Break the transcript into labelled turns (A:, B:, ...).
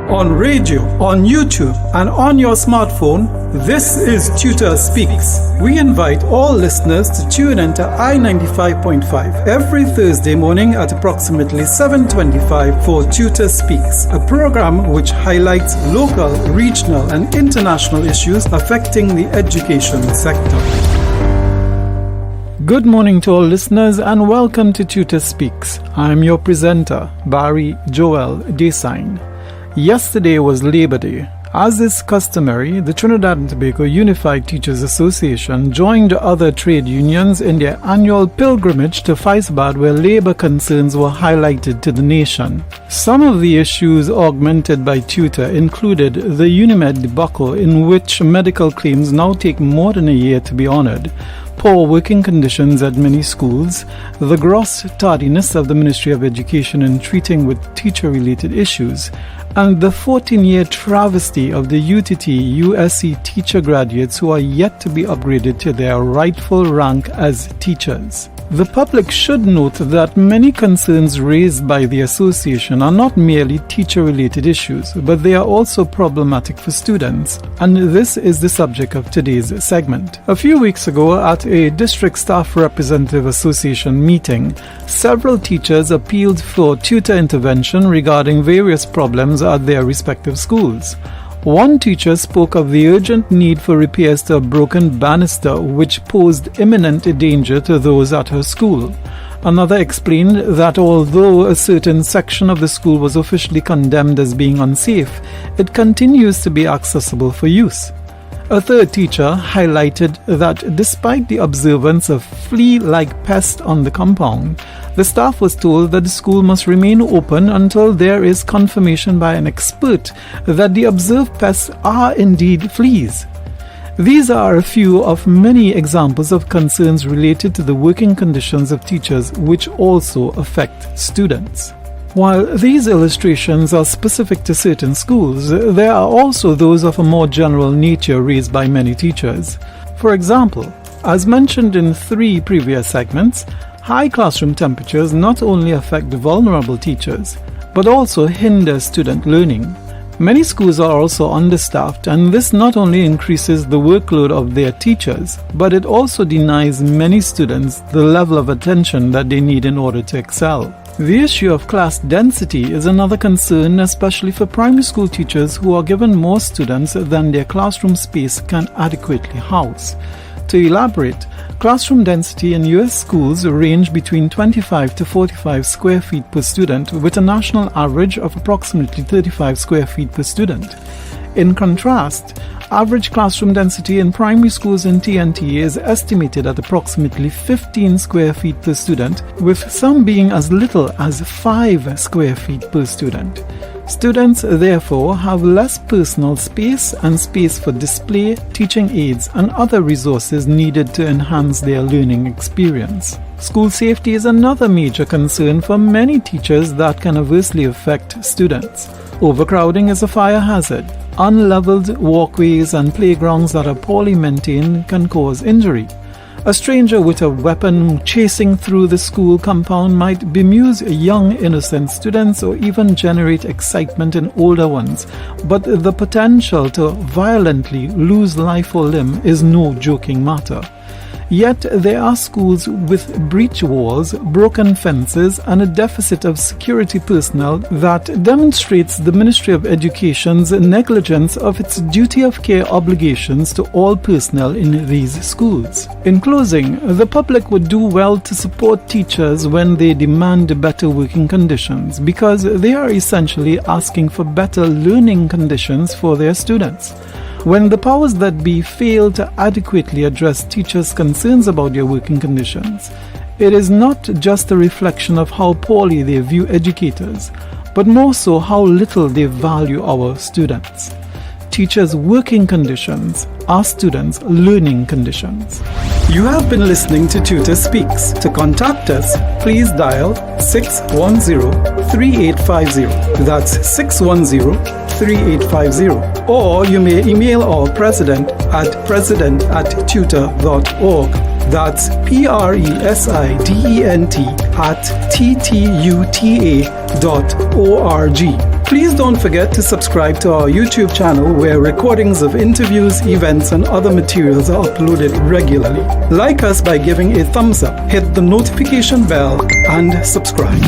A: on radio, on YouTube, and on your smartphone. This is TTUTA Speaks. We invite all listeners to tune into I-95.5 every Thursday morning at approximately 7:25 for TTUTA Speaks, a program which highlights local, regional, and international issues affecting the education sector. Good morning to all listeners and welcome to TTUTA Speaks. I am your presenter, Barry Joel Desaine. Yesterday was Labor Day. As is customary, the Trinidad and Tobago Unified Teachers Association joined other trade unions in their annual pilgrimage to Fyzabad, where labor concerns were highlighted to the nation. Some of the issues augmented by TTUTA included the UNIMED debacle, in which medical claims now take more than a year to be honored, poor working conditions at many schools, the gross tardiness of the Ministry of Education in treating with teacher-related issues, and the 14-year travesty of the USC teacher graduates who are yet to be upgraded to their rightful rank as teachers. The public should note that many concerns raised by the association are not merely teacher-related issues, but they are also problematic for students, and this is the subject of today's segment. A few weeks ago, at a District Staff Representative Association meeting, several teachers appealed for TTUTA intervention regarding various problems at their respective schools. One teacher spoke of the urgent need for repairs to a broken banister which posed imminent danger to those at her school. Another explained that although a certain section of the school was officially condemned as being unsafe, it continues to be accessible for use. A third teacher highlighted that despite the observance of flea-like pests on the compound, the staff was told that the school must remain open until there is confirmation by an expert that the observed pests are indeed fleas. These are a few of many examples of concerns related to the working conditions of teachers which also affect students. While these illustrations are specific to certain schools, there are also those of a more general nature raised by many teachers. For example, as mentioned in 3 previous segments, high classroom temperatures not only affect vulnerable teachers, but also hinder student learning. Many schools are also understaffed, and this not only increases the workload of their teachers, but it also denies many students the level of attention that they need in order to excel. The issue of class density is another concern, especially for primary school teachers who are given more students than their classroom space can adequately house. To elaborate, classroom density in US schools range between 25 to 45 square feet per student, with a national average of approximately 35 square feet per student. In contrast, average classroom density in primary schools in TNT is estimated at approximately 15 square feet per student, with some being as little as 5 square feet per student. Students, therefore, have less personal space and space for display, teaching aids, and other resources needed to enhance their learning experience. School safety is another major concern for many teachers that can adversely affect students. Overcrowding is a fire hazard. Unleveled walkways and playgrounds that are poorly maintained can cause injury. A stranger with a weapon chasing through the school compound might bemuse young innocent students or even generate excitement in older ones, but the potential to violently lose life or limb is no joking matter. Yet there are schools with breach walls, broken fences, and a deficit of security personnel that demonstrates the Ministry of Education's negligence of its duty of care obligations to all personnel in these schools. In closing, the public would do well to support teachers when they demand better working conditions, because they are essentially asking for better learning conditions for their students. When the powers that be fail to adequately address teachers' concerns about their working conditions, it is not just a reflection of how poorly they view educators, but more so how little they value our students. Teachers' working conditions are students' learning conditions. You have been listening to TTUTA Speaks. To contact us, please dial 610-3850. That's 610-3850. Or you may email our president at president@tuta.org. That's president@ttuta.org. Please don't forget to subscribe to our YouTube channel where recordings of interviews, events, and other materials are uploaded regularly. Like us by giving a thumbs up, hit the notification bell, and subscribe.